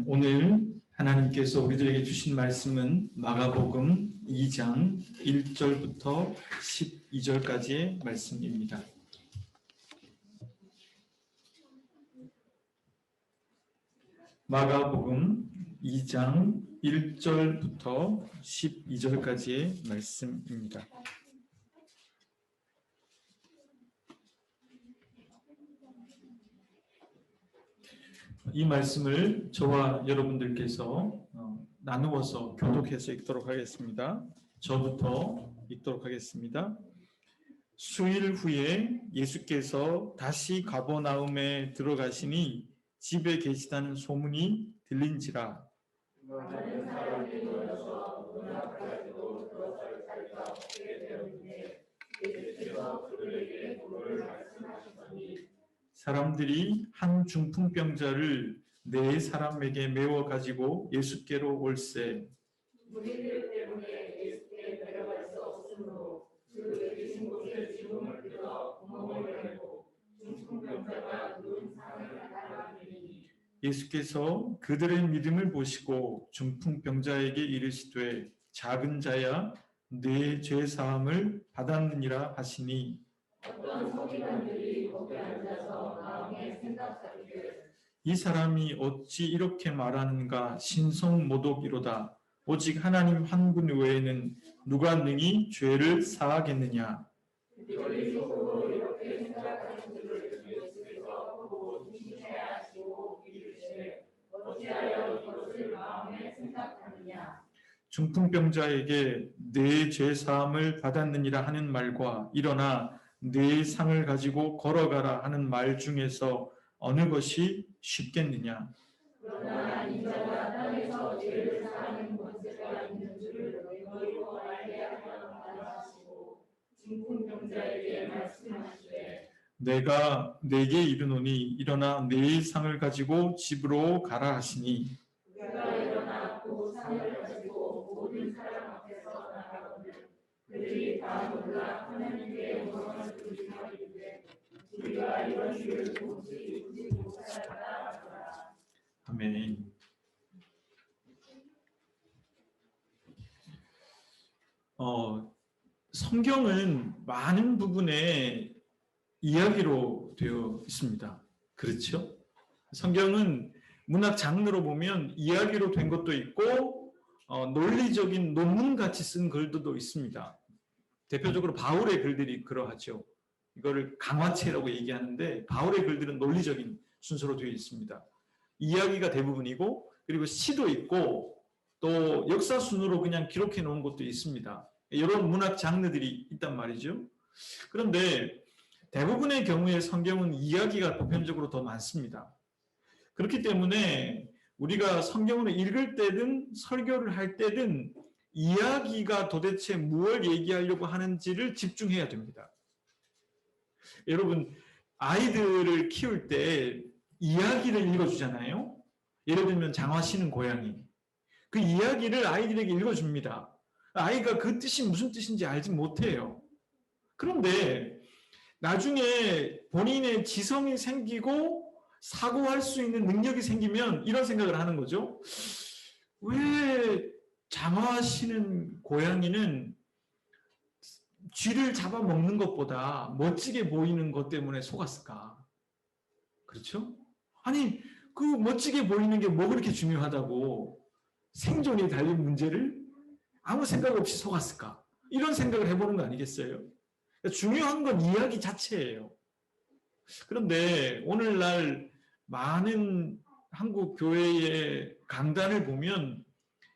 오늘 하나님께서 우리들에게 주신 말씀은 마가복음 2장 1절부터 12절까지의 말씀입니다. 마가복음 2장 1절부터 12절까지의 말씀입니다. 이 말씀을 저와 여러분들께서 나누어서 교독해서 읽도록 하겠습니다. 저부터 읽도록 하겠습니다. 수일 후에 예수께서 다시 가버나움에 들어가시니 집에 계시다는 소문이 들린지라. 많은 사람이 모여서 문 앞까지도 들어설 자리가 없게 되었는데 예수께서 그들에게 도를 말씀하시더니 사람들이 한 중풍병자를 네 사람에게 메워 가지고 예수께로 올세. 무리들 때문에 예수께 데려갈 수 없으므로 그 계신 곳에 지붕을 뜯어 구멍을 열고 중풍병자가 누운 상을 달아드리니 예수께서 그들의 믿음을 보시고 중풍병자에게 이르시되 작은 자야 네 죄 사함을 받았느니라 하시니 어떤 서기관들이 거기 앉아서 마음에 생각하기를 이 사람이 어찌 이렇게 말하는가 신성모독이로다. 오직 하나님 한 분 외에는 누가 능히 죄를 사하겠느냐. 그들이 속으로 이렇게 생각하는 줄을 예수께서 보고 조심해야 하시고 이르시되 어찌하여 이것을 마음에 생각하느냐. 중풍병자에게 내 죄 사함을 받았느니라 하는 말과 일어나 네 상을 가지고 걸어가라 하는 말 중에서 어느 것이 쉽겠느냐. 그러나 인자가 땅에서 죄를 사하는 권세가 있는 줄을 너희로 알게 하려 말하시고 중풍병자에게 말씀하시되 내가 네게 이르노니 일어나 네 상을 가지고 집으로 가라 하시니 그가 일어나고 상을 가지고 모든 사람 앞에서 나가거늘 그들이 다 놀라 하나님께 영광을 돌리되 우리가 이런 일을 보지 못하였다 하더라. 아멘. 성경은 많은 부분에 이야기로 되어 있습니다. 그렇죠? 성경은 문학 장르로 보면 이야기로 된 것도 있고 논리적인 논문같이 쓴 글들도 있습니다. 대표적으로 바울의 글들이 그러하죠. 이거를 강화체라고 얘기하는데 바울의 글들은 논리적인 순서로 되어 있습니다. 이야기가 대부분이고 그리고 시도 있고 또 역사 순으로 그냥 기록해 놓은 것도 있습니다. 이런 문학 장르들이 있단 말이죠. 그런데 대부분의 경우에 성경은 이야기가 보편적으로 더 많습니다. 그렇기 때문에 우리가 성경을 읽을 때든 설교를 할 때든 이야기가 도대체 무엇을 얘기하려고 하는지를 집중해야 됩니다. 여러분, 아이들을 키울 때 이야기를 읽어주잖아요. 예를 들면 장화 신은 고양이. 그 이야기를 아이들에게 읽어줍니다. 아이가 그 뜻이 무슨 뜻인지 알지 못해요. 그런데 나중에 본인의 지성이 생기고 사고할 수 있는 능력이 생기면 이런 생각을 하는 거죠. 왜 장화 신은 고양이는 쥐를 잡아먹는 것보다 멋지게 보이는 것 때문에 속았을까? 그렇죠? 아니, 그 멋지게 보이는 게 뭐 그렇게 중요하다고 생존이 달린 문제를 아무 생각 없이 속았을까? 이런 생각을 해보는 거 아니겠어요? 중요한 건 이야기 자체예요. 그런데 오늘날 많은 한국 교회의 강단을 보면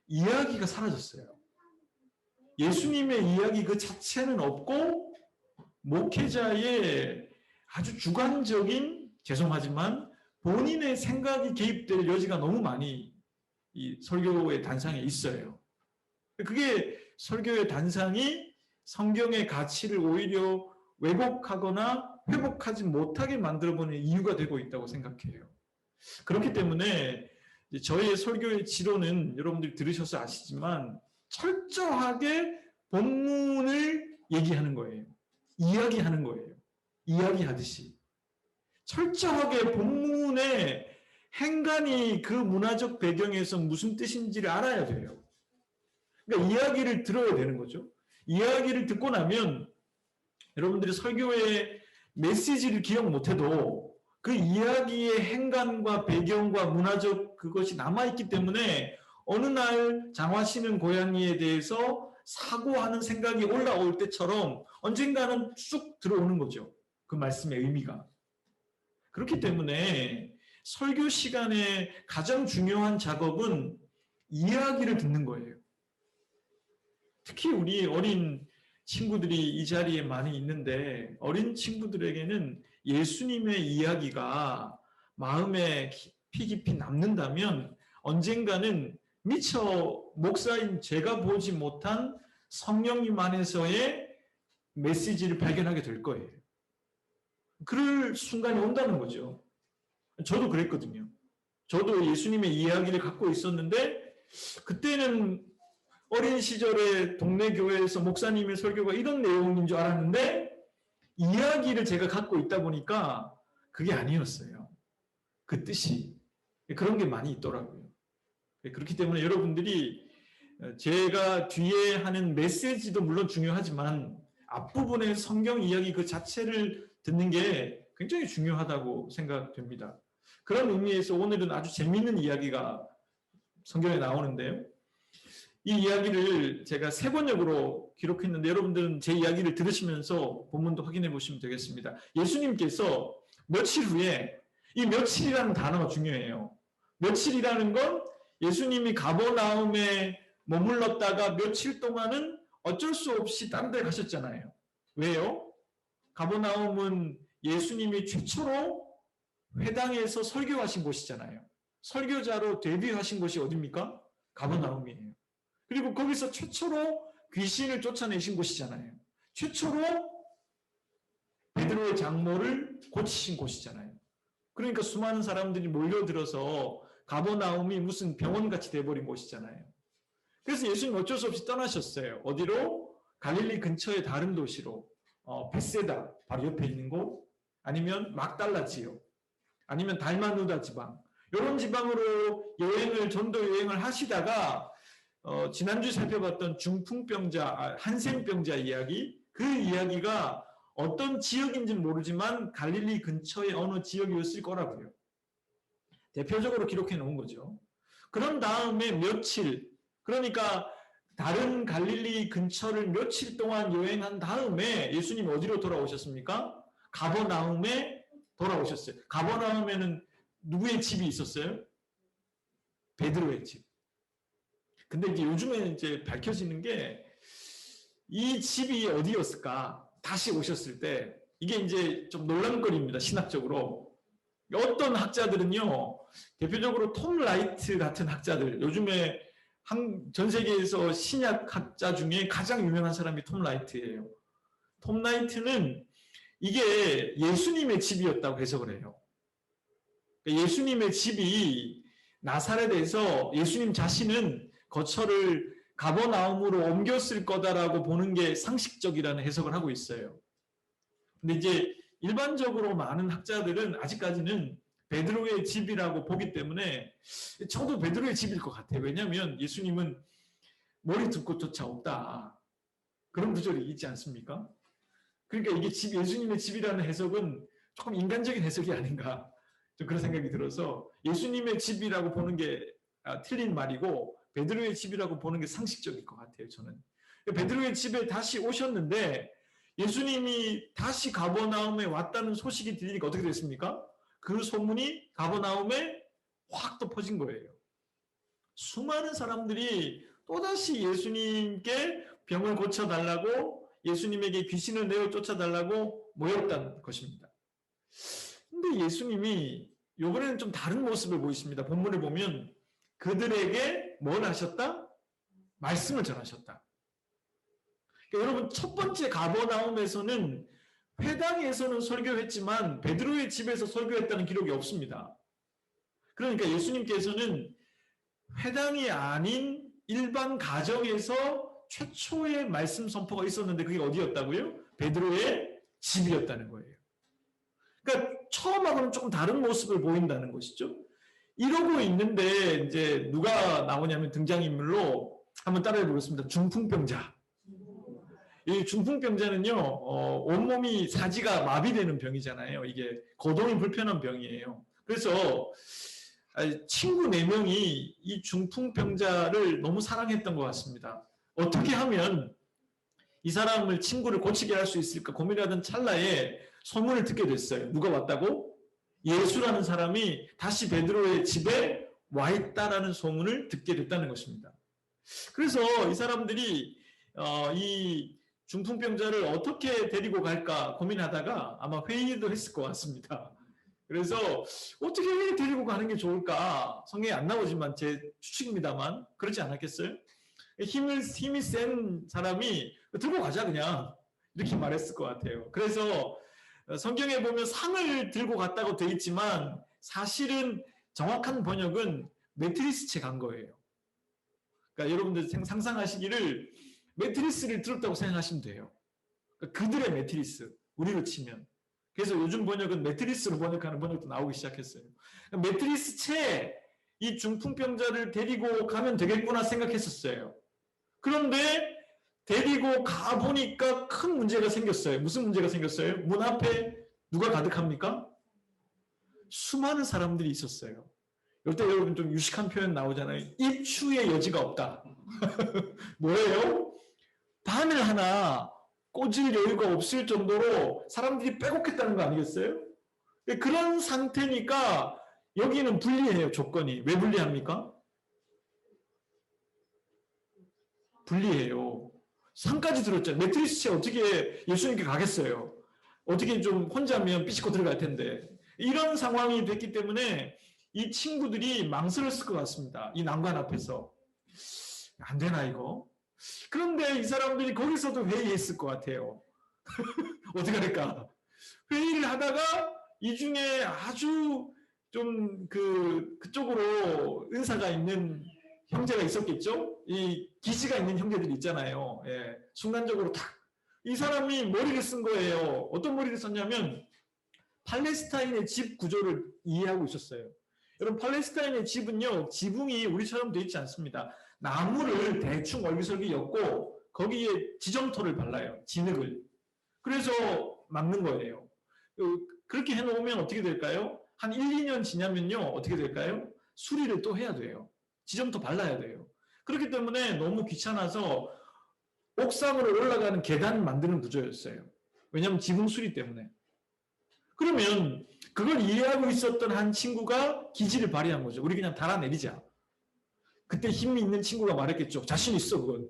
이야기가 사라졌어요. 예수님의 이야기 그 자체는 없고 목회자의 아주 주관적인, 죄송하지만 본인의 생각이 개입될 여지가 너무 많이 이 설교의 단상에 있어요. 그게 설교의 단상이 성경의 가치를 오히려 왜곡하거나 회복하지 못하게 만들어보는 이유가 되고 있다고 생각해요. 그렇기 때문에 저희의 설교의 지로는 여러분들이 들으셔서 아시지만 철저하게 본문을 얘기하는 거예요. 이야기하는 거예요. 이야기하듯이. 철저하게 본문에 행간이 그 문화적 배경에서 무슨 뜻인지를 알아야 돼요. 그러니까 이야기를 들어야 되는 거죠. 이야기를 듣고 나면 여러분들이 설교의 메시지를 기억 못해도 그 이야기의 행간과 배경과 문화적 그것이 남아있기 때문에 어느 날 장화시는 고양이에 대해서 사고하는 생각이 올라올 때처럼 언젠가는 쑥 들어오는 거죠. 그 말씀의 의미가. 그렇기 때문에 설교 시간에 가장 중요한 작업은 이야기를 듣는 거예요. 특히 우리 어린 친구들이 이 자리에 많이 있는데 어린 친구들에게는 예수님의 이야기가 마음에 깊이 남는다면 언젠가는 미처 목사인 제가 보지 못한 성령님 안에서의 메시지를 발견하게 될 거예요. 그럴 순간이 온다는 거죠. 저도 그랬거든요. 저도 예수님의 이야기를 갖고 있었는데 그때는 어린 시절에 동네 교회에서 목사님의 설교가 이런 내용인 줄 알았는데 이야기를 제가 갖고 있다 보니까 그게 아니었어요. 그 뜻이. 그런 게 많이 있더라고요. 그렇기 때문에 여러분들이 제가 뒤에 하는 메시지도 물론 중요하지만 앞부분의 성경 이야기 그 자체를 듣는 게 굉장히 중요하다고 생각됩니다. 그런 의미에서 오늘은 아주 재미있는 이야기가 성경에 나오는데요. 이 이야기를 제가 3번역으로 기록했는데 여러분들은 제 이야기를 들으시면서 본문도 확인해 보시면 되겠습니다. 예수님께서 며칠 후에 이 며칠이라는 단어가 중요해요. 며칠이라는 건 예수님이 가버나움에 머물렀다가 며칠 동안은 어쩔 수 없이 딴 데 가셨잖아요. 왜요? 가버나움은 예수님이 최초로 회당에서 설교하신 곳이잖아요. 설교자로 데뷔하신 곳이 어디입니까? 가버나움이에요. 그리고 거기서 최초로 귀신을 쫓아내신 곳이잖아요. 최초로 베드로의 장모를 고치신 곳이잖아요. 그러니까 수많은 사람들이 몰려들어서 가버나움이 무슨 병원같이 돼버린 곳이잖아요. 그래서 예수님 어쩔 수 없이 떠나셨어요. 어디로? 갈릴리 근처의 다른 도시로. 베세다, 바로 옆에 있는 곳, 아니면 막달라 지역, 아니면 달마누다 지방, 이런 지방으로 전도 여행을 하시다가 지난주 살펴봤던 중풍병자, 한센병자 이야기, 그 이야기가 어떤 지역인지는 모르지만 갈릴리 근처의 어느 지역이었을 거라고요. 대표적으로 기록해 놓은 거죠. 그런 다음에 며칠, 그러니까 다른 갈릴리 근처를 며칠 동안 여행한 다음에 예수님이 어디로 돌아오셨습니까? 가버나움에 돌아오셨어요. 가버나움에는 누구의 집이 있었어요? 베드로의 집. 근데 이제 요즘에 이제 밝혀지는 게 이 집이 어디였을까? 다시 오셨을 때 이게 이제 좀 논란거리입니다. 신학적으로. 어떤 학자들은요, 대표적으로 톰 라이트 같은 학자들, 요즘에 전 세계에서 신약 학자 중에 가장 유명한 사람이 톰 라이트예요. 톰 라이트는 이게 예수님의 집이었다고 해석을 해요. 예수님의 집이 나사렛에서 예수님 자신은 거처를 가버나움으로 옮겼을 거다라고 보는 게 상식적이라는 해석을 하고 있어요. 근데 이제 일반적으로 많은 학자들은 아직까지는 베드로의 집이라고 보기 때문에 저도 베드로의 집일 것 같아요. 왜냐하면 예수님은 머리 둘 곳조차 없다. 그런 구절이 있지 않습니까? 그러니까 이게 예수님의 집이라는 해석은 조금 인간적인 해석이 아닌가. 좀 그런 생각이 들어서 예수님의 집이라고 보는 게 틀린 말이고 베드로의 집이라고 보는 게 상식적일 것 같아요. 저는. 베드로의 집에 다시 오셨는데 예수님이 다시 가버나움에 왔다는 소식이 들리니까 어떻게 됐습니까? 그 소문이 가버나움에 확 또 퍼진 거예요. 수많은 사람들이 또다시 예수님께 병을 고쳐달라고 예수님에게 귀신을 내어 쫓아달라고 모였다는 것입니다. 근데 예수님이 이번에는 좀 다른 모습을 보이십니다. 본문을 보면 그들에게 뭘 하셨다? 말씀을 전하셨다. 그러니까 여러분 첫 번째 가버나움에서는 회당에서는 설교했지만 베드로의 집에서 설교했다는 기록이 없습니다. 그러니까 예수님께서는 회당이 아닌 일반 가정에서 최초의 말씀 선포가 있었는데 그게 어디였다고요? 베드로의 집이었다는 거예요. 그러니까 처음하고는 조금 다른 모습을 보인다는 것이죠. 이러고 있는데 이제 누가 나오냐면 등장인물로 한번 따라해 보겠습니다. 중풍병자. 이 중풍병자는요, 온몸이 사지가 마비되는 병이잖아요. 이게 거동이 불편한 병이에요. 그래서 친구 4명이 이 중풍병자를 너무 사랑했던 것 같습니다. 어떻게 하면 이 사람을 친구를 고치게 할 수 있을까 고민하던 찰나에 소문을 듣게 됐어요. 누가 왔다고? 예수라는 사람이 다시 베드로의 집에 와 있다라는 소문을 듣게 됐다는 것입니다. 그래서 이 사람들이 이 중풍병자를 어떻게 데리고 갈까 고민하다가 아마 회의도 했을 것 같습니다. 그래서 어떻게 데리고 가는 게 좋을까? 성경에 안 나오지만 제 추측입니다만 그렇지 않았겠어요? 힘이 센 사람이 들고 가자 그냥 이렇게 말했을 것 같아요. 그래서 성경에 보면 상을 들고 갔다고 돼 있지만 사실은 정확한 번역은 매트리스채 간 거예요. 그러니까 여러분들 상상하시기를 매트리스를 들었다고 생각하시면 돼요. 그러니까 그들의 매트리스, 우리로 치면. 그래서 요즘 번역은 매트리스로 번역하는 번역도 나오기 시작했어요. 그러니까 매트리스 채 이 중풍병자를 데리고 가면 되겠구나 생각했었어요. 그런데 데리고 가보니까 큰 문제가 생겼어요. 무슨 문제가 생겼어요? 문 앞에 누가 가득합니까? 수많은 사람들이 있었어요. 이때 여러분 좀 유식한 표현 나오잖아요. 입추의 여지가 없다. 뭐예요? 바늘 하나 꽂을 여유가 없을 정도로 사람들이 빼곡했다는 거 아니겠어요? 그런 상태니까 여기는 불리해요, 조건이. 왜 불리합니까? 불리해요. 상까지 들었잖아요. 매트리스채 어떻게 예수님께 가겠어요? 어떻게 좀 혼자면 삐치고 들어갈 텐데. 이런 상황이 됐기 때문에 이 친구들이 망설였을 것 같습니다. 이 난관 앞에서. 안 되나 이거? 그런데 이 사람들이 거기서도 회의했을 것 같아요. 어떻게 할까? 회의를 하다가 이 중에 아주 좀 그쪽으로 은사가 있는 형제가 있었겠죠? 이 기지가 있는 형제들이 있잖아요. 예, 순간적으로 탁. 이 사람이 머리를 쓴 거예요. 어떤 머리를 썼냐면 팔레스타인의 집 구조를 이해하고 있었어요. 여러분 팔레스타인의 집은요. 지붕이 우리처럼 되어 있지 않습니다. 나무를 대충 얼기설기 엮고 거기에 지점토를 발라요. 진흙을. 그래서 막는 거예요. 그렇게 해놓으면 어떻게 될까요? 한 1, 2년 지나면요. 어떻게 될까요? 수리를 또 해야 돼요. 지점토 발라야 돼요. 그렇기 때문에 너무 귀찮아서 옥상으로 올라가는 계단 만드는 구조였어요. 왜냐하면 지붕 수리 때문에. 그러면 그걸 이해하고 있었던 한 친구가 기지를 발휘한 거죠. 우리 그냥 달아내리자. 그때 힘이 있는 친구가 말했겠죠. 자신 있어 그건.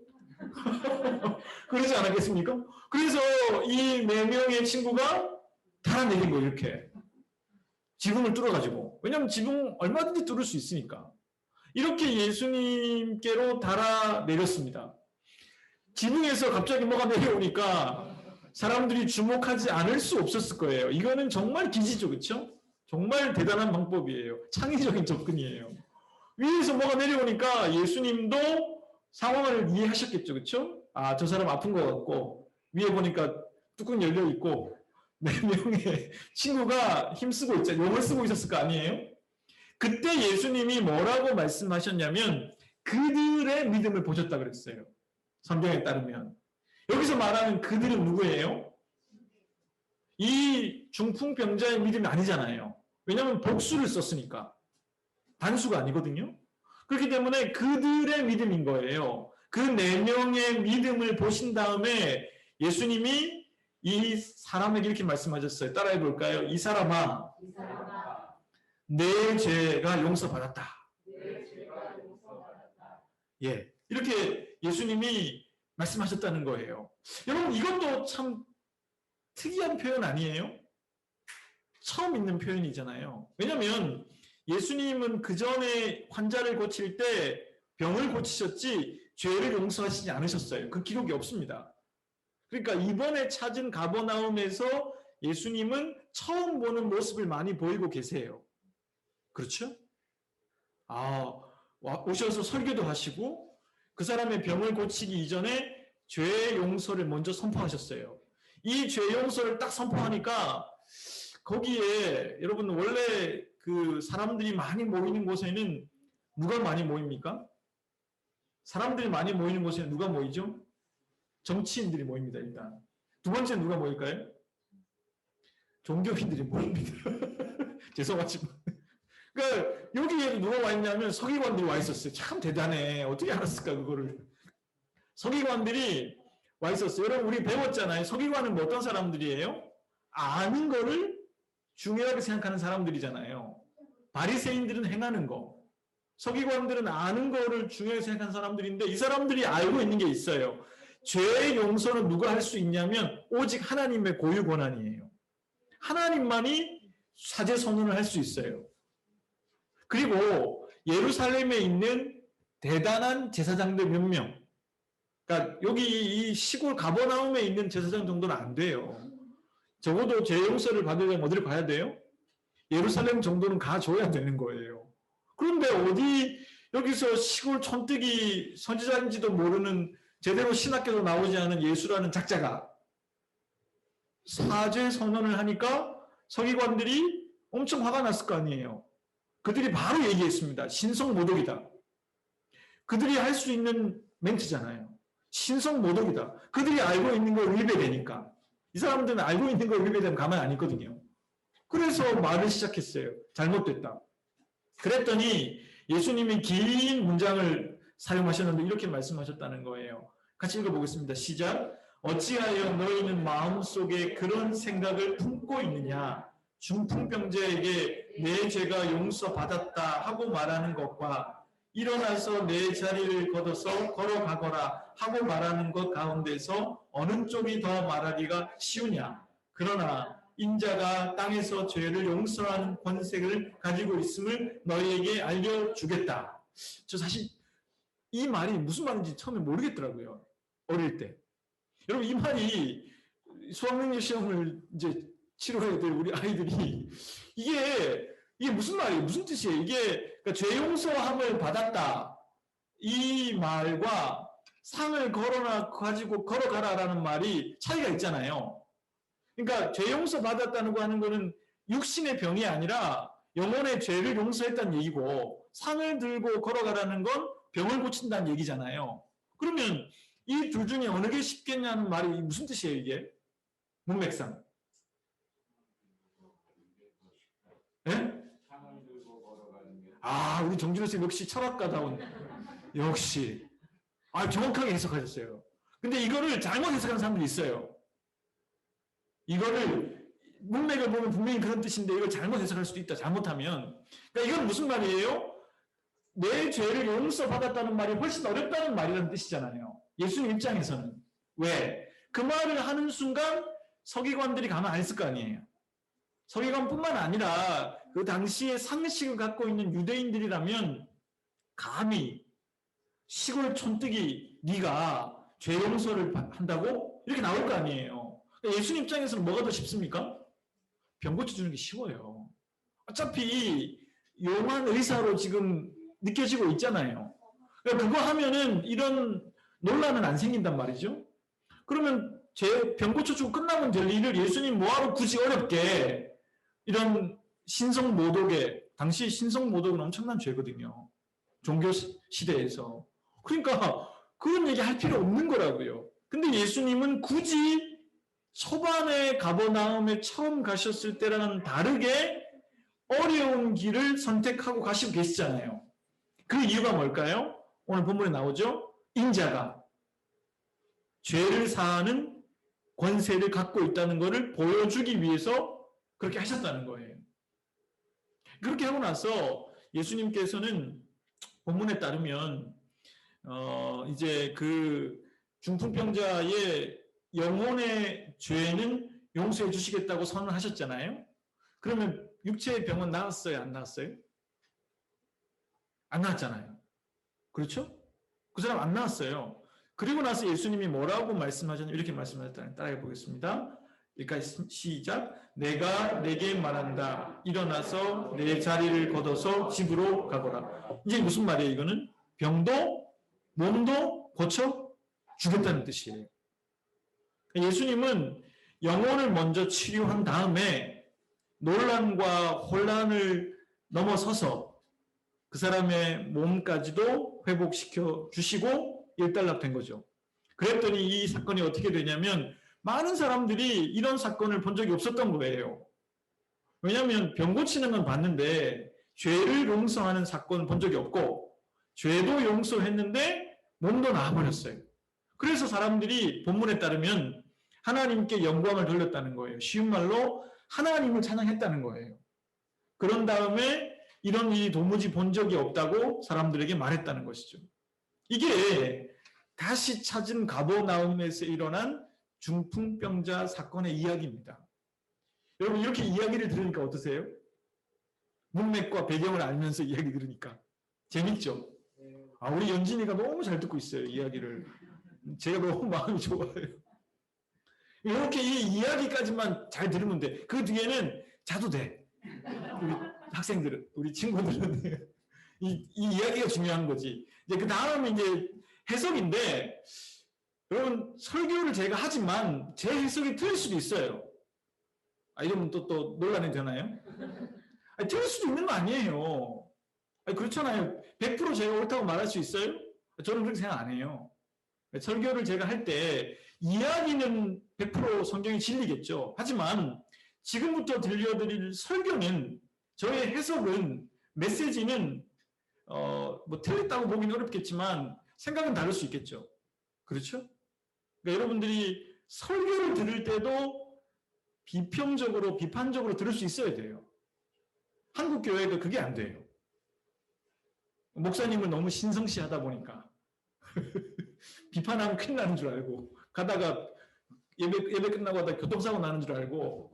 그러지 않았겠습니까? 그래서 이 4명의 친구가 달아내린 거예요. 이렇게. 지붕을 뚫어가지고. 왜냐하면 지붕 얼마든지 뚫을 수 있으니까. 이렇게 예수님께로 달아내렸습니다. 지붕에서 갑자기 뭐가 내려오니까 사람들이 주목하지 않을 수 없었을 거예요. 이거는 정말 기지죠. 그렇죠? 정말 대단한 방법이에요. 창의적인 접근이에요. 위에서 뭐가 내려오니까 예수님도 상황을 이해하셨겠죠. 그렇죠? 아, 저 사람 아픈 것 같고 위에 보니까 뚜껑 열려 있고 4명의 친구가 힘쓰고 있죠. 용을 쓰고 있었을 거 아니에요? 그때 예수님이 뭐라고 말씀하셨냐면 그들의 믿음을 보셨다 그랬어요. 성경에 따르면. 여기서 말하는 그들은 누구예요? 이 중풍병자의 믿음이 아니잖아요. 왜냐하면 복수를 썼으니까. 단수가 아니거든요. 그렇기 때문에 그들의 믿음인 거예요. 그 4명의 믿음을 보신 다음에 예수님이 이 사람에게 이렇게 말씀하셨어요. 따라해 볼까요? 이 사람아, 내 죄가 용서받았다. 예, 이렇게 예수님이 말씀하셨다는 거예요. 여러분 이것도 참 특이한 표현 아니에요? 처음 있는 표현이잖아요. 왜냐하면 예수님은 그 전에 환자를 고칠 때 병을 고치셨지 죄를 용서하시지 않으셨어요. 그 기록이 없습니다. 그러니까 이번에 찾은 가버나움에서 예수님은 처음 보는 모습을 많이 보이고 계세요. 그렇죠? 아, 오셔서 설교도 하시고 그 사람의 병을 고치기 이전에 죄 용서를 먼저 선포하셨어요. 이 죄 용서를 딱 선포하니까 거기에 여러분 원래 그 사람들이 많이 모이는 곳에는 누가 많이 모입니까? 사람들이 많이 모이는 곳에는 누가 모이죠? 정치인들이 모입니다, 일단. 두 번째는 누가 모일까요? 종교인들이 모입니다. 죄송하지만. 그러니까 여기에 누가 와 있냐면 서기관들이 와 있었어요. 참 대단해. 어떻게 알았을까, 그거를. 서기관들이 와 있었어요. 여러분, 우리 배웠잖아요. 서기관은 뭐 어떤 사람들이에요? 아는 거를 중요하게 생각하는 사람들이잖아요. 바리새인들은 행하는 거. 서기관들은 아는 거를 중요하게 생각하는 사람들인데 이 사람들이 알고 있는 게 있어요. 죄의 용서는 누가 할 수 있냐면 오직 하나님의 고유 권한이에요. 하나님만이 사죄 선언을 할 수 있어요. 그리고 예루살렘에 있는 대단한 제사장들 몇 명, 그러니까 여기 이 시골 가버나움에 있는 제사장 정도는 안 돼요. 적어도 죄 용서를 받으려면 어디를 가야 돼요? 예루살렘 정도는 가줘야 되는 거예요. 그런데 어디 여기서 시골 촌뜨기 선지자인지도 모르는 제대로 신학교도 나오지 않은 예수라는 작자가 사죄 선언을 하니까 서기관들이 엄청 화가 났을 거 아니에요. 그들이 바로 얘기했습니다. 신성모독이다. 그들이 할 수 있는 멘트잖아요. 신성모독이다. 그들이 알고 있는 걸 위배되니까. 이 사람들은 알고 있는 걸 위배되면 가만히 안 있거든요. 그래서 말을 시작했어요. 잘못됐다. 그랬더니 예수님이 긴 문장을 사용하셨는데 이렇게 말씀하셨다는 거예요. 같이 읽어보겠습니다. 시작. 어찌하여 너희는 마음속에 그런 생각을 품고 있느냐. 중풍병자에게 내 죄가 용서받았다 하고 말하는 것과 일어나서 내 자리를 걷어서 걸어가거라 하고 말하는 것 가운데서 어느 쪽이 더 말하기가 쉬우냐. 그러나 인자가 땅에서 죄를 용서하는 권세를 가지고 있음을 너희에게 알려주겠다. 저 사실 이 말이 무슨 말인지 처음에 모르겠더라고요. 어릴 때. 여러분 이 말이 수학능력 시험을 이제 치러야 될 우리 아이들이 이게 무슨 말이에요? 무슨 뜻이에요? 이게 그러니까 죄 용서함을 받았다. 이 말과 상을 가지고 걸어가라라는 말이 차이가 있잖아요. 그러니까 죄 용서 받았다는 거 하는 거는 육신의 병이 아니라 영혼의 죄를 용서했다는 얘기고 상을 들고 걸어가라는 건 병을 고친다는 얘기잖아요. 그러면 이 둘 중에 어느 게 쉽겠냐는 말이 무슨 뜻이에요, 이게? 문맥상. 예? 아, 우리 정준호 선생님 역시 철학가다운. 역시. 아, 정확하게 해석하셨어요. 근데 이거를 잘못 해석하는 사람들이 있어요. 이거를 문맥을 보면 분명히 그런 뜻인데 이걸 잘못 해석할 수도 있다. 잘못하면. 그러니까 이건 무슨 말이에요? 내 죄를 용서받았다는 말이 훨씬 어렵다는 말이라는 뜻이잖아요. 예수님 입장에서는. 왜? 그 말을 하는 순간 서기관들이 가만 안 있을 거 아니에요. 서기관뿐만 아니라 그 당시에 상식을 갖고 있는 유대인들이라면 감히 시골 촌뜨기 네가 죄 용서를 한다고? 이렇게 나올 거 아니에요. 예수님 입장에서는 뭐가 더 쉽습니까? 병 고쳐주는 게 쉬워요. 어차피 용한 의사로 지금 느껴지고 있잖아요. 그러니까 그거 하면은 이런 논란은 안 생긴단 말이죠. 그러면 제 병 고쳐주고 끝나면 될 일을 예수님 뭐하러 굳이 어렵게 이런 신성모독에, 당시 신성모독은 엄청난 죄거든요. 종교 시대에서. 그러니까 그런 얘기 할 필요 없는 거라고요. 근데 예수님은 굳이 초반에 가버나움에 처음 가셨을 때랑은 다르게 어려운 길을 선택하고 가시고 계시잖아요. 그 이유가 뭘까요? 오늘 본문에 나오죠. 인자가 죄를 사하는 권세를 갖고 있다는 것을 보여주기 위해서 그렇게 하셨다는 거예요. 그렇게 하고 나서 예수님께서는 본문에 따르면 이제 그 중풍병자의 영혼의 죄는 용서해 주시겠다고 선언하셨잖아요. 그러면 육체의 병은 나았어요? 안 나았어요? 안 나았잖아요. 그렇죠? 그 사람 안 나았어요. 그리고 나서 예수님이 뭐라고 말씀하셨냐면 이렇게 말씀하셨다는 따라해 보겠습니다. 여기까지 시작. 내가 내게 말한다. 일어나서 내 자리를 걷어서 집으로 가거라. 이제 무슨 말이에요? 이거는 병도 몸도 고쳐 주겠다는 뜻이에요. 예수님은 영혼을 먼저 치료한 다음에 논란과 혼란을 넘어서서 그 사람의 몸까지도 회복시켜 주시고 일단락된 거죠. 그랬더니 이 사건이 어떻게 되냐면 많은 사람들이 이런 사건을 본 적이 없었던 거예요. 왜냐하면 병 고치는 건 봤는데 죄를 용서하는 사건 본 적이 없고 죄도 용서했는데 몸도 나아버렸어요. 그래서 사람들이 본문에 따르면 하나님께 영광을 돌렸다는 거예요. 쉬운 말로 하나님을 찬양했다는 거예요. 그런 다음에 이런 일이 도무지 본 적이 없다고 사람들에게 말했다는 것이죠. 이게 다시 찾은 가버나움에서 일어난 중풍병자 사건의 이야기입니다. 여러분 이렇게 이야기를 들으니까 어떠세요? 문맥과 배경을 알면서 이야기 들으니까 재밌죠? 우리 연진이가 너무 잘 듣고 있어요, 이야기를. 제가 너무 마음이 좋아요. 이렇게 이 이야기까지만 잘 들으면 돼. 그 뒤에는 자도 돼. 우리 학생들은, 우리 친구들은 이 이야기가 중요한 거지. 이제 그 다음에 이제 해석인데, 여러분 설교를 제가 하지만 제 해석이 틀릴 수도 있어요. 이러면 또 논란이 되나요? 틀릴 수도 있는 거 아니에요. 그렇잖아요. 100% 제가 옳다고 말할 수 있어요? 저는 그렇게 생각 안 해요. 설교를 제가 할 때 이야기는 100% 성경이 진리겠죠. 하지만 지금부터 들려드릴 설교는, 저의 해석은, 메시지는 뭐 틀렸다고 보기는 어렵겠지만 생각은 다를 수 있겠죠. 그렇죠? 그러니까 여러분들이 설교를 들을 때도 비평적으로, 비판적으로 들을 수 있어야 돼요. 한국 교회가 그게 안 돼요. 목사님을 너무 신성시하다 보니까 비판하면 큰일 나는 줄 알고, 가다가 예배 끝나고 하다 교통사고 나는 줄 알고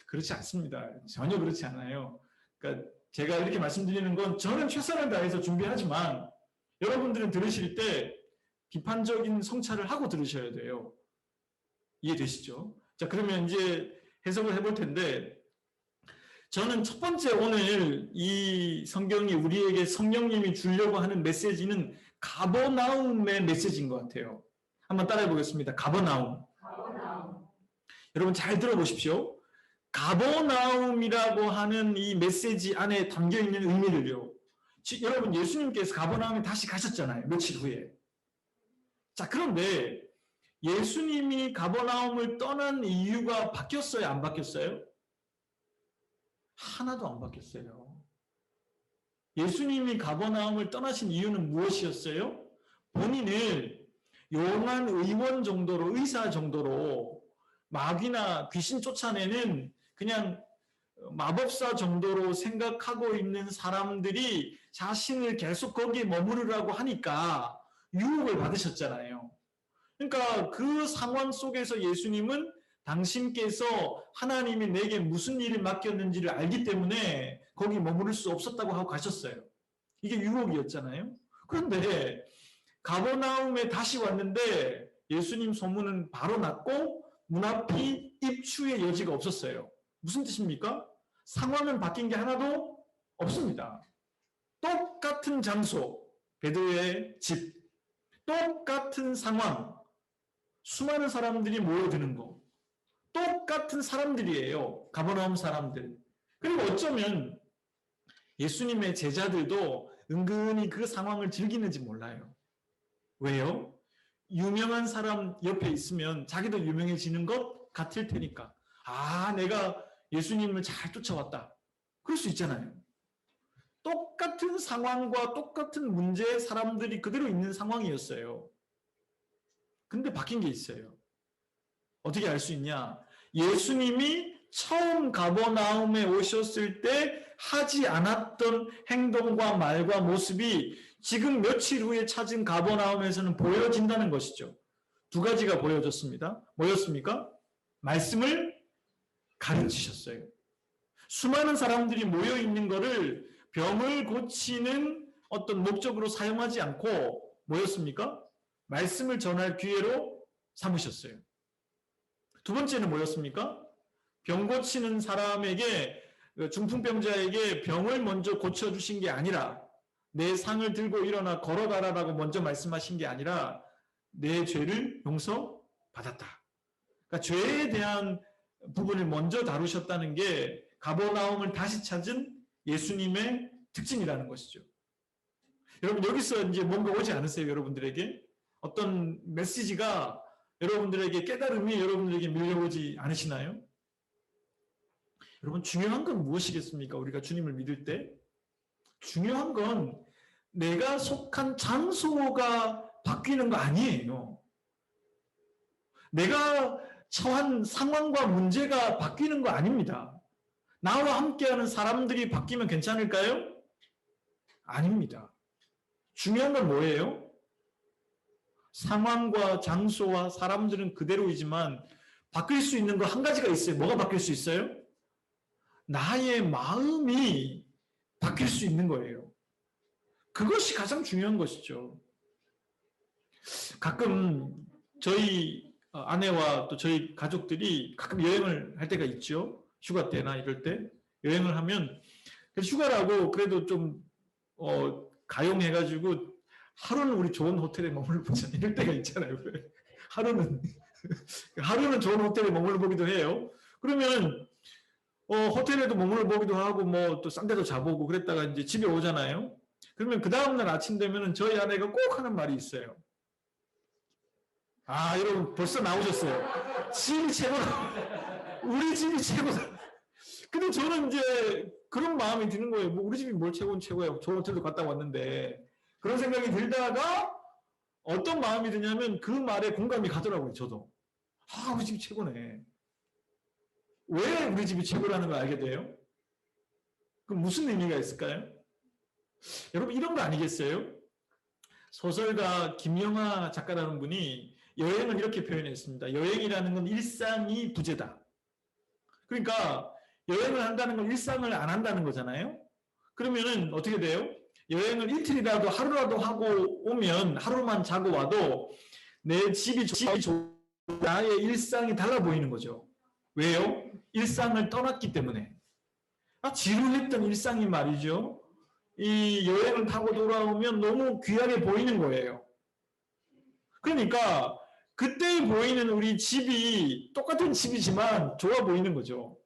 그렇지 않습니다. 전혀 그렇지 않아요. 그러니까 제가 이렇게 말씀드리는 건 저는 최선을 다해서 준비하지만 여러분들은 들으실 때 비판적인 성찰을 하고 들으셔야 돼요. 이해되시죠? 자, 그러면 이제 해석을 해볼 텐데, 저는 첫 번째 오늘 이 성경이 우리에게 성령님이 주려고 하는 메시지는 가버나움의 메시지인 것 같아요. 한번 따라해 보겠습니다. 가버나움. 여러분 잘 들어보십시오. 가버나움이라고 하는 이 메시지 안에 담겨있는 의미를요. 여러분 예수님께서 가버나움에 다시 가셨잖아요. 며칠 후에. 자, 그런데 예수님이 가버나움을 떠난 이유가 바뀌었어요? 안 바뀌었어요? 하나도 안 바뀌었어요. 예수님이 가버나움을 떠나신 이유는 무엇이었어요? 본인을 용한 의원 정도로, 의사 정도로, 마귀나 귀신 쫓아내는 그냥 마법사 정도로 생각하고 있는 사람들이 자신을 계속 거기에 머무르라고 하니까 유혹을 받으셨잖아요. 그러니까 그 상황 속에서 예수님은 당신께서 하나님이 내게 무슨 일을 맡겼는지를 알기 때문에 거기 머무를 수 없었다고 하고 가셨어요. 이게 유혹이었잖아요. 그런데 가버나움에 다시 왔는데 예수님 소문은 바로 났고 문 앞이 입추의 여지가 없었어요. 무슨 뜻입니까? 상황은 바뀐 게 하나도 없습니다. 똑같은 장소, 베드로의 집, 똑같은 상황, 수많은 사람들이 모여드는 거, 똑같은 사람들이에요. 가버나움 사람들. 그리고 어쩌면 예수님의 제자들도 은근히 그 상황을 즐기는지 몰라요. 왜요? 유명한 사람 옆에 있으면 자기도 유명해지는 것 같을 테니까. 내가 예수님을 잘 쫓아왔다. 그럴 수 있잖아요. 똑같은 상황과 똑같은 문제의 사람들이 그대로 있는 상황이었어요. 근데 바뀐 게 있어요. 어떻게 알 수 있냐? 예수님이 처음 가버나움에 오셨을 때 하지 않았던 행동과 말과 모습이 지금 며칠 후에 찾은 가버나움에서는 보여진다는 것이죠. 두 가지가 보여졌습니다. 뭐였습니까? 말씀을 가르치셨어요. 수많은 사람들이 모여 있는 것을 병을 고치는 어떤 목적으로 사용하지 않고 뭐였습니까? 말씀을 전할 기회로 삼으셨어요. 두 번째는 뭐였습니까? 병 고치는 사람에게, 중풍병자에게 병을 먼저 고쳐주신 게 아니라 내 상을 들고 일어나 걸어가라라고 먼저 말씀하신 게 아니라 내 죄를 용서받았다. 그러니까 죄에 대한 부분을 먼저 다루셨다는 게 가버나움을 다시 찾은 예수님의 특징이라는 것이죠. 여러분 여기서 이제 뭔가 오지 않으세요? 여러분들에게 어떤 메시지가 여러분들에게 깨달음이 여러분들에게 밀려오지 않으시나요? 여러분 중요한 건 무엇이겠습니까? 우리가 주님을 믿을 때 중요한 건 내가 속한 장소가 바뀌는 거 아니에요. 내가 처한 상황과 문제가 바뀌는 거 아닙니다. 나와 함께하는 사람들이 바뀌면 괜찮을까요? 아닙니다. 중요한 건 뭐예요? 상황과 장소와 사람들은 그대로이지만 바뀔 수 있는 거 한 가지가 있어요. 뭐가 바뀔 수 있어요? 나의 마음이 바뀔 수 있는 거예요. 그것이 가장 중요한 것이죠. 가끔 저희 아내와 또 저희 가족들이 가끔 여행을 할 때가 있죠. 휴가 때나 이럴 때 여행을 하면 휴가라고 그래도 좀 가용해가지고 하루는 우리 좋은 호텔에 머물러보자 이럴 때가 있잖아요. 하루는 좋은 호텔에 머물러 보기도 해요. 그러면 호텔에도 머물러 보기도 하고 뭐 또 싼 데도 자보고 그랬다가 이제 집에 오잖아요. 그러면 그 다음날 아침 되면은 저희 아내가 꼭 하는 말이 있어요. 아, 여러분 벌써 나오셨어요. 집이 최고다. 우리 집이 최고다. 근데 저는 이제 그런 마음이 드는 거예요. 뭐 우리 집이 뭘 최고야. 좋은 호텔도 갔다 왔는데 그런 생각이 들다가 어떤 마음이 드냐면 그 말에 공감이 가더라고요. 저도. 아, 우리 집이 최고네. 왜 우리 집이 최고라는 걸 알게 돼요? 그럼 무슨 의미가 있을까요? 여러분 이런 거 아니겠어요? 소설가 김영하 작가라는 분이 여행을 이렇게 표현했습니다. 여행이라는 건 일상이 부재다. 그러니까 여행을 한다는 건 일상을 안 한다는 거잖아요. 그러면은 어떻게 돼요? 여행을 이틀이라도 하루라도 하고 오면 하루만 자고 와도 내 집이 나의 일상이 달라 보이는 거죠. 왜요? 일상을 떠났기 때문에. 지루했던 일상이 말이죠. 이 여행을 타고 돌아오면 너무 귀하게 보이는 거예요. 그러니까 그때 보이는 우리 집이 똑같은 집이지만 좋아 보이는 거죠.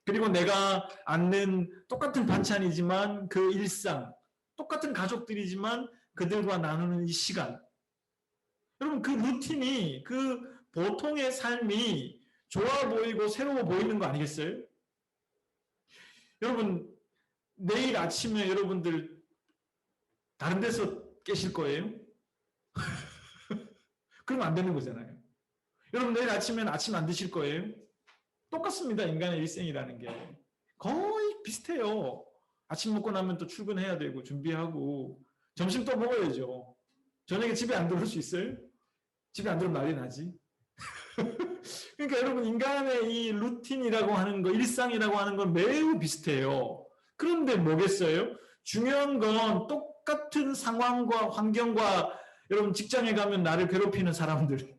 그리고 내가 앉는 똑같은 반찬이지만 그 일상, 똑같은 가족들이지만 그들과 나누는 이 시간. 여러분 그 루틴이 그 보통의 삶이 좋아 보이고 새로워 보이는 거 아니겠어요? 여러분 내일 아침에 여러분들 다른 데서 깨실 거예요? 그러면 안 되는 거잖아요. 여러분 내일 아침에는 아침 안 드실 거예요? 똑같습니다. 인간의 일생이라는 게. 거의 비슷해요. 아침 먹고 나면 또 출근해야 되고 준비하고 점심 또 먹어야죠. 저녁에 집에 안 들어올 수 있어요? 집에 안 들어오면 난리 나지. 그러니까 여러분 인간의 이 루틴이라고 하는 거, 일상이라고 하는 건 매우 비슷해요. 그런데 뭐겠어요? 중요한 건 똑같은 상황과 환경과 여러분 직장에 가면 나를 괴롭히는 사람들,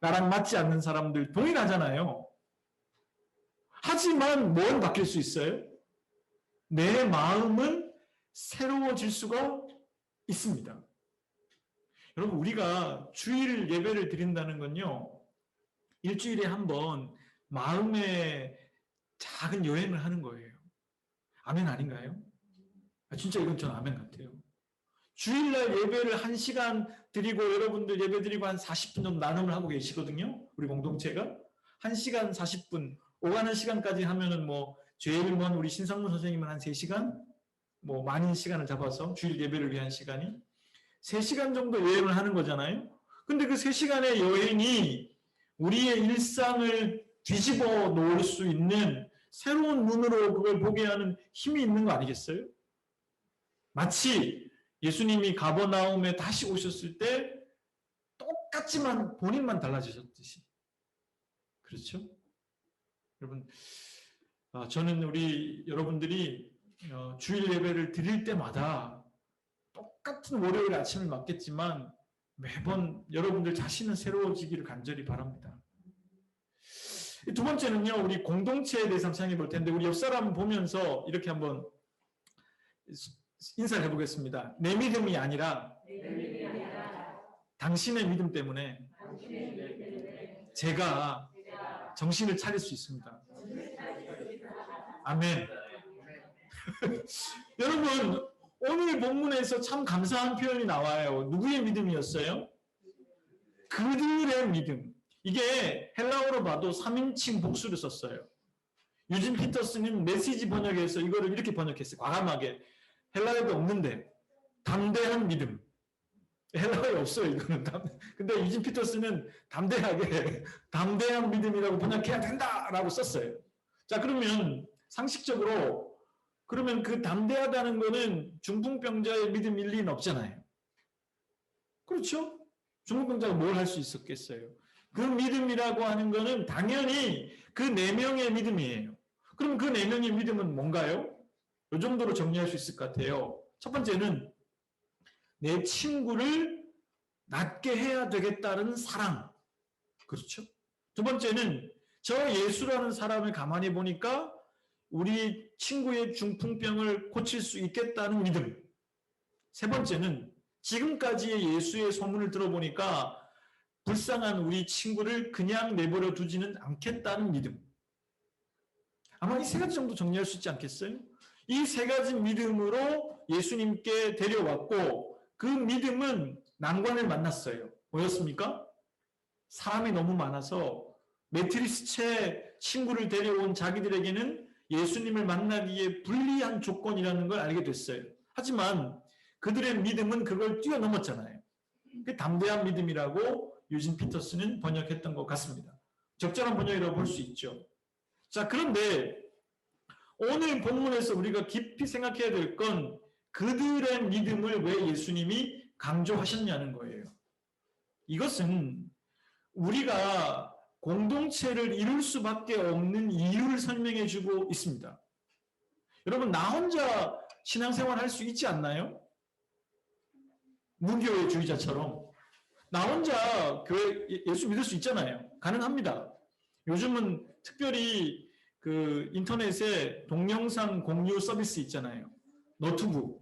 나랑 맞지 않는 사람들 동일하잖아요. 하지만 뭘 바뀔 수 있어요? 내 마음은 새로워질 수가 있습니다. 여러분 우리가 주일 예배를 드린다는 건요. 일주일에 한 번 마음의 작은 여행을 하는 거예요. 아멘 아닌가요? 진짜 이건 전 아멘 같아요. 주일날 예배를 1시간 드리고 여러분들 예배 드리고 한 40분 정도 나눔을 하고 계시거든요. 우리 공동체가 1시간 40분 오가는 시간까지 하면은 뭐 제일 먼 우리 신상문 선생님은 한 3시간 뭐 많은 시간을 잡아서 주일 예배를 위한 시간이 3시간 정도 여행을 하는 거잖아요. 근데 그 3시간의 여행이 우리의 일상을 뒤집어 놓을 수 있는 새로운 눈으로 그걸 보게 하는 힘이 있는 거 아니겠어요? 마치 예수님이 가버나움에 다시 오셨을 때 똑같지만 본인만 달라지셨듯이. 그렇죠? 여러분, 저는 우리 여러분들이 주일 예배를 드릴 때마다 똑같은 월요일 아침을 맞겠지만 매번 여러분들 자신은 새로워지기를 간절히 바랍니다. 두 번째는요, 우리 공동체에 대해서 한번 생각해 볼 텐데, 우리 옆 사람 보면서 이렇게 한번 인사를 해보겠습니다. 내 믿음이 아니라 당신의 믿음 때문에 제가 정신을 차릴 수 있습니다. 아멘. 여러분, 오늘 본문에서 참 감사한 표현이 나와요. 누구의 믿음이었어요? 그들의 믿음. 이게 헬라어로 봐도 3인칭 복수를 썼어요. 유진 피터스는 메시지 번역에서 이거를 이렇게 번역했어요. 과감하게. 헬라어도 없는데 담대한 믿음. 헬라어에 없어요. 이거는. 근데 유진 피터스는 담대하게 담대한 믿음이라고 번역해야 된다라고 썼어요. 자, 그러면 상식적으로 그러면 그 담대하다는 거는 중풍병자의 믿음일 리는 없잖아요. 그렇죠? 중풍병자가 뭘 할 수 있었겠어요? 그 믿음이라고 하는 거는 당연히 그 4명의 믿음이에요. 그럼 그 4명의 믿음은 뭔가요? 이 정도로 정리할 수 있을 것 같아요. 첫 번째는 내 친구를 낫게 해야 되겠다는 사랑. 그렇죠? 두 번째는 저 예수라는 사람을 가만히 보니까 우리 친구의 중풍병을 고칠 수 있겠다는 믿음. 세 번째는 지금까지의 예수의 소문을 들어보니까 불쌍한 우리 친구를 그냥 내버려 두지는 않겠다는 믿음. 아마 이 3가지 정도 정리할 수 있지 않겠어요? 이 3가지 믿음으로 예수님께 데려왔고 그 믿음은 난관을 만났어요. 뭐였습니까? 사람이 너무 많아서 매트리스 채 친구를 데려온 자기들에게는 예수님을 만나기에 불리한 조건이라는 걸 알게 됐어요. 하지만 그들의 믿음은 그걸 뛰어넘었잖아요. 그 담대한 믿음이라고 유진 피터스는 번역했던 것 같습니다. 적절한 번역이라고 볼 수 있죠. 자, 그런데 오늘 본문에서 우리가 깊이 생각해야 될 건 그들의 믿음을 왜 예수님이 강조하셨냐는 거예요. 이것은 우리가 공동체를 이룰 수밖에 없는 이유를 설명해 주고 있습니다. 여러분, 나 혼자 신앙생활 할 수 있지 않나요? 무교회 주의자처럼. 나 혼자 교회 예수 믿을 수 있잖아요. 가능합니다. 요즘은 특별히 그 인터넷에 동영상 공유 서비스 있잖아요. 너튜브.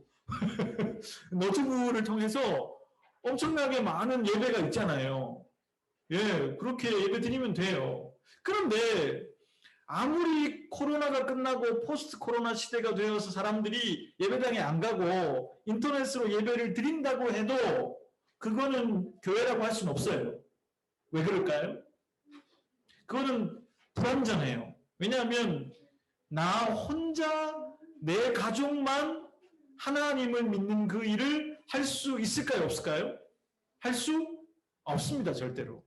너튜브를 통해서 엄청나게 많은 예배가 있잖아요. 예, 그렇게 예배 드리면 돼요. 그런데 아무리 코로나가 끝나고 포스트 코로나 시대가 되어서 사람들이 예배당에 안 가고 인터넷으로 예배를 드린다고 해도 그거는 교회라고 할 수는 없어요. 왜 그럴까요? 그거는 불완전해요. 왜냐하면 나 혼자 내 가족만 하나님을 믿는 그 일을 할 수 있을까요? 없을까요? 할 수 없습니다. 절대로.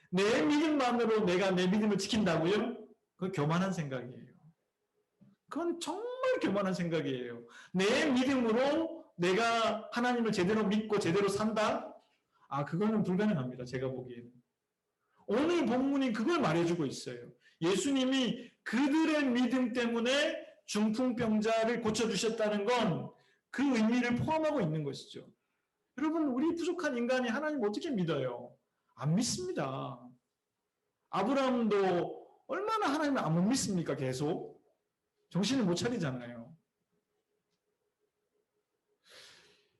내 믿음만으로 내가 내 믿음을 지킨다고요? 그건 교만한 생각이에요. 그건 정말 교만한 생각이에요. 내 믿음으로 내가 하나님을 제대로 믿고 제대로 산다? 아, 그거는 불가능합니다. 제가 보기에는. 오늘 본문이 그걸 말해주고 있어요. 예수님이 그들의 믿음 때문에 중풍병자를 고쳐주셨다는 건 그 의미를 포함하고 있는 것이죠. 여러분, 우리 부족한 인간이 하나님 어떻게 믿어요? 안 믿습니다. 아브라함도 얼마나 하나님을 안 믿습니까? 계속. 정신을 못 차리잖아요.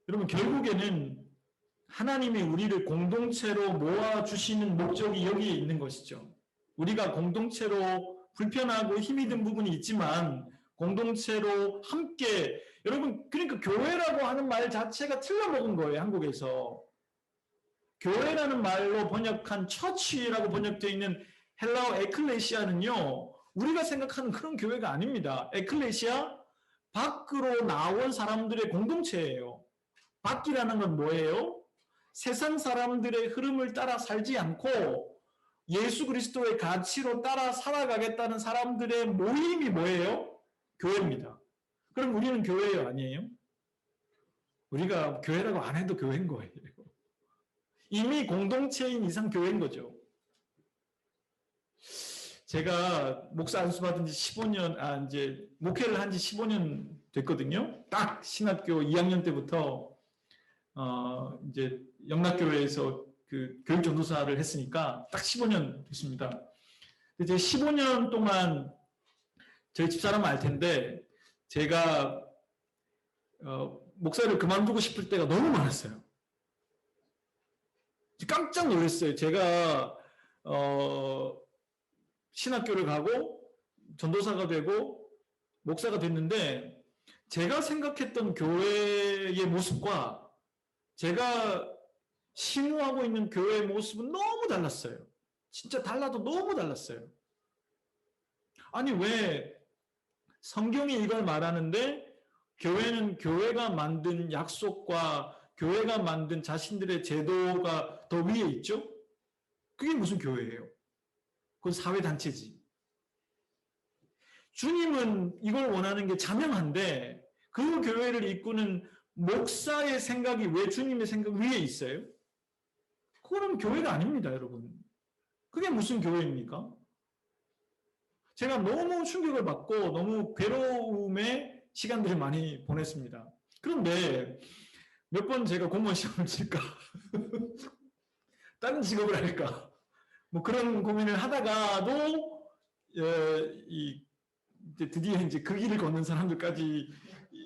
여러분, 결국에는 하나님이 우리를 공동체로 모아주시는 목적이 여기에 있는 것이죠. 우리가 공동체로 불편하고 힘이 든 부분이 있지만 공동체로 함께 여러분 그러니까 교회라고 하는 말 자체가 틀려먹은 거예요. 한국에서. 교회라는 말로 번역한 처치라고 번역되어 있는 헬라어 에클레시아는요. 우리가 생각하는 그런 교회가 아닙니다. 에클레시아 밖으로 나온 사람들의 공동체예요. 밖이라는 건 뭐예요? 세상 사람들의 흐름을 따라 살지 않고 예수 그리스도의 가치로 따라 살아가겠다는 사람들의 모임이 뭐예요? 교회입니다. 그럼 우리는 교회예요, 아니에요? 우리가 교회라고 안 해도 교회인 거예요. 이미 공동체인 이상 교회인 거죠. 제가 목사 안수 받은 지 15년, 이제 목회를 한 지 15년 됐거든요. 딱 신학교 2학년 때부터 이제 영락교회에서 그 교육 전도사를 했으니까 딱 15년 됐습니다. 이제 15년 동안 저희 집사람은 알 텐데 제가 목사를 그만두고 싶을 때가 너무 많았어요. 깜짝 놀랐어요. 제가 신학교를 가고 전도사가 되고 목사가 됐는데 제가 생각했던 교회의 모습과 제가 신우하고 있는 교회의 모습은 너무 달랐어요. 진짜 달라도 너무 달랐어요. 아니, 왜 성경이 이걸 말하는데 교회는 교회가 만든 약속과 교회가 만든 자신들의 제도가 더 위에 있죠? 그게 무슨 교회예요? 그건 사회단체지. 주님은 이걸 원하는 게 자명한데 그 교회를 이끄는 목사의 생각이 왜 주님의 생각 위에 있어요? 그거는 교회가 아닙니다, 여러분. 그게 무슨 교회입니까? 제가 너무 충격을 받고 너무 괴로움의 시간들을 많이 보냈습니다. 그런데 몇 번 제가 공무원 시험을 칠까? 다른 직업을 할까? 뭐 그런 고민을 하다가도 드디어 이제 그 길을 걷는 사람들까지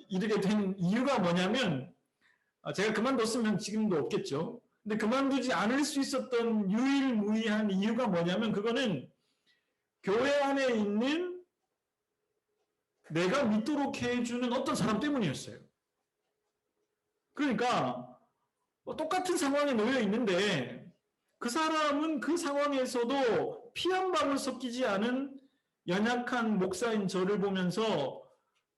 이르게 된 이유가 뭐냐면 제가 그만뒀으면 지금도 없겠죠. 근데 그만두지 않을 수 있었던 유일무이한 이유가 뭐냐면 그거는 교회 안에 있는 내가 믿도록 해주는 어떤 사람 때문이었어요. 그러니까 똑같은 상황에 놓여 있는데 그 사람은 그 상황에서도 피 한 방울 섞이지 않은 연약한 목사인 저를 보면서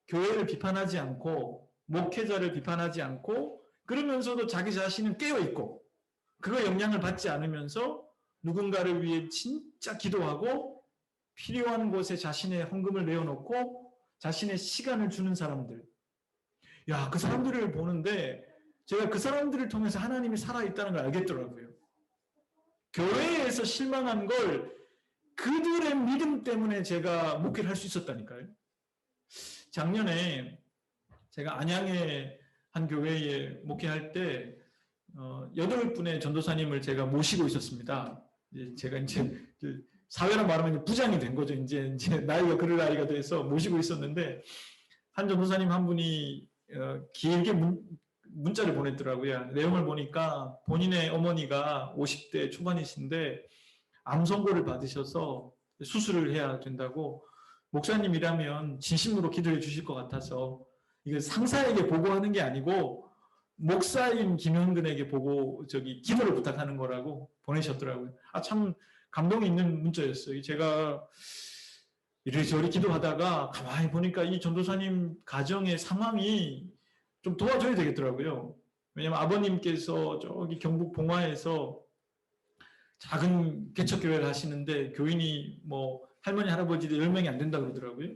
교회를 비판하지 않고 목회자를 비판하지 않고 그러면서도 자기 자신은 깨어있고 그거 영향을 받지 않으면서 누군가를 위해 진짜 기도하고 필요한 곳에 자신의 헌금을 내어놓고 자신의 시간을 주는 사람들. 야, 그 사람들을 보는데 제가 그 사람들을 통해서 하나님이 살아있다는 걸 알겠더라고요. 교회에서 실망한 걸 그들의 믿음 때문에 제가 목회를 할 수 있었다니까요. 작년에 제가 안양의 한 교회에 목회할 때 8분의 전도사님을 제가 모시고 있었습니다. 제가 이제 사회로 말하면 부장이 된 거죠. 이제 나이가 그럴 나이가 돼서 모시고 있었는데 한 전도사님 한 분이 길게 문자를 보냈더라고요. 내용을 보니까 본인의 어머니가 50대 초반이신데 암 선고를 받으셔서 수술을 해야 된다고 목사님이라면 진심으로 기도해 주실 것 같아서 이거 상사에게 보고하는 게 아니고 목사인 김현근에게 기도를 부탁하는 거라고 보내셨더라고요. 참 감동이 있는 문자였어요. 제가 이리저리 기도하다가 가만히 보니까 이 전도사님 가정의 상황이 좀 도와줘야 되겠더라고요. 왜냐면 아버님께서 저기 경북 봉화에서 작은 개척교회를 하시는데 교인이 뭐 할머니 할아버지들 10명이 안 된다고 그러더라고요.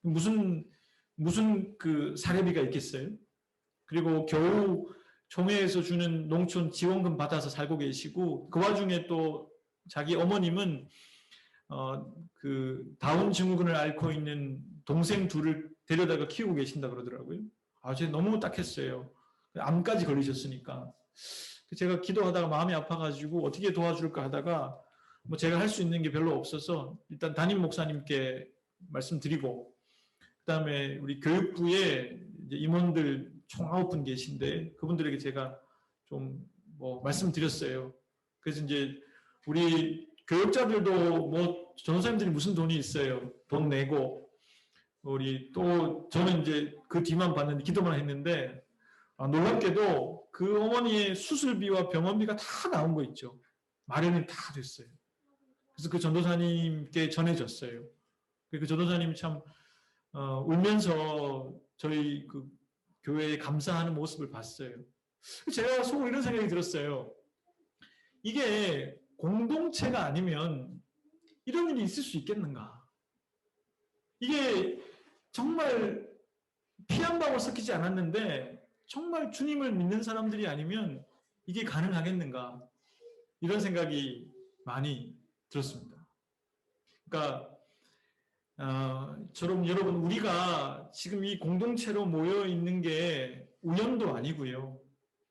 무슨 그 사례비가 있겠어요? 그리고 겨우 총회에서 주는 농촌 지원금 받아서 살고 계시고 그 와중에 또 자기 어머님은 그 다운 증후군을 앓고 있는 동생 둘을 데려다가 키우고 계신다 그러더라고요. 제가 너무 딱했어요. 암까지 걸리셨으니까. 제가 기도하다가 마음이 아파가지고 어떻게 도와줄까 하다가 뭐 제가 할 수 있는 게 별로 없어서 일단 담임 목사님께 말씀드리고 그다음에 우리 교육부에 임원들 총 9분 계신데 그분들에게 제가 좀 뭐 말씀드렸어요. 그래서 이제 우리 교육자들도 뭐 전도사님들이 무슨 돈이 있어요. 돈 내고 우리 또 저는 이제 그 뒤만 봤는데 기도만 했는데 놀랍게도 그 어머니의 수술비와 병원비가 다 나온 거 있죠. 마련이 다 됐어요. 그래서 그 전도사님께 전해졌어요. 그 전도사님이 참 울면서 저희 그 교회에 감사하는 모습을 봤어요. 제가 속으로 이런 생각이 들었어요. 이게 공동체가 아니면 이런 일이 있을 수 있겠는가? 이게 정말 피 한 방울 섞이지 않았는데 정말 주님을 믿는 사람들이 아니면 이게 가능하겠는가? 이런 생각이 많이 들었습니다. 그러니까 여러분 우리가 지금 이 공동체로 모여 있는 게 우연도 아니고요.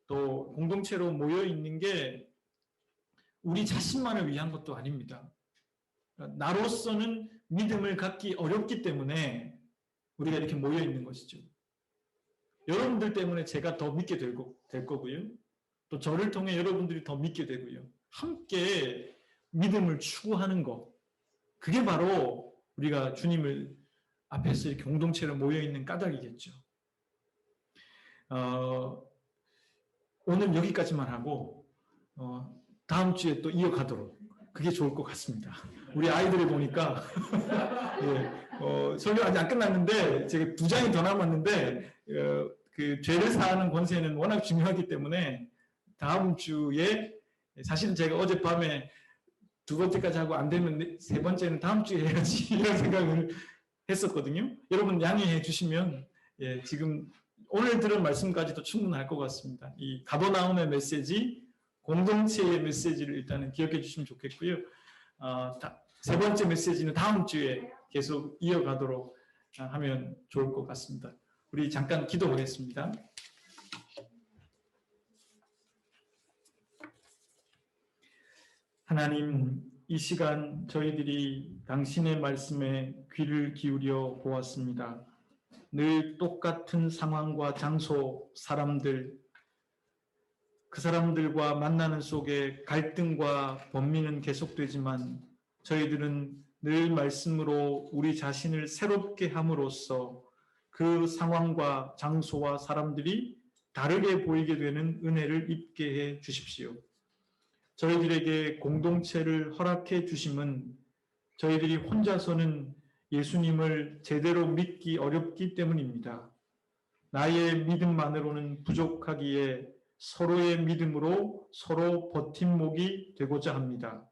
또 공동체로 모여 있는 게 우리 자신만을 위한 것도 아닙니다. 나로서는 믿음을 갖기 어렵기 때문에 우리가 이렇게 모여 있는 것이죠. 여러분들 때문에 제가 더 믿게 될 거고요. 또 저를 통해 여러분들이 더 믿게 되고요. 함께 믿음을 추구하는 것. 그게 바로 우리가 주님을 앞에서 이렇게 공동체로 모여 있는 까닭이겠죠. 오늘 여기까지만 하고 다음 주에 또 이어가도록 그게 좋을 것 같습니다. 우리 아이들이 보니까 예, 설교 아직 안 끝났는데 제가 2장이 더 남았는데 그 죄를 사하는 권세는 워낙 중요하기 때문에 다음 주에 사실은 제가 어젯밤에 2번째까지 하고 안 되면 3번째는 다음 주에 해야지 이런 생각을 했었거든요. 여러분 양해해 주시면 예, 지금 오늘 들은 말씀까지도 충분할 것 같습니다. 이 가버나움의 메시지, 공동체의 메시지를 일단은 기억해 주시면 좋겠고요. 3번째 메시지는 다음 주에 계속 이어가도록 하면 좋을 것 같습니다. 우리 잠깐 기도하겠습니다. 하나님, 이 시간 저희들이 당신의 말씀에 귀를 기울여 보았습니다. 늘 똑같은 상황과 장소, 사람들, 그 사람들과 만나는 속에 갈등과 번민은 계속되지만 저희들은 늘 말씀으로 우리 자신을 새롭게 함으로써 그 상황과 장소와 사람들이 다르게 보이게 되는 은혜를 입게 해 주십시오. 저희들에게 공동체를 허락해 주심은 저희들이 혼자서는 예수님을 제대로 믿기 어렵기 때문입니다. 나의 믿음만으로는 부족하기에 서로의 믿음으로 서로 버팀목이 되고자 합니다.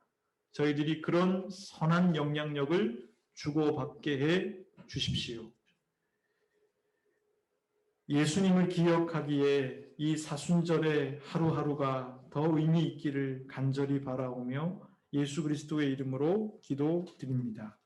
저희들이 그런 선한 영향력을 주고받게 해 주십시오. 예수님을 기억하기에 이 사순절의 하루하루가 더 의미 있기를 간절히 바라오며 예수 그리스도의 이름으로 기도드립니다.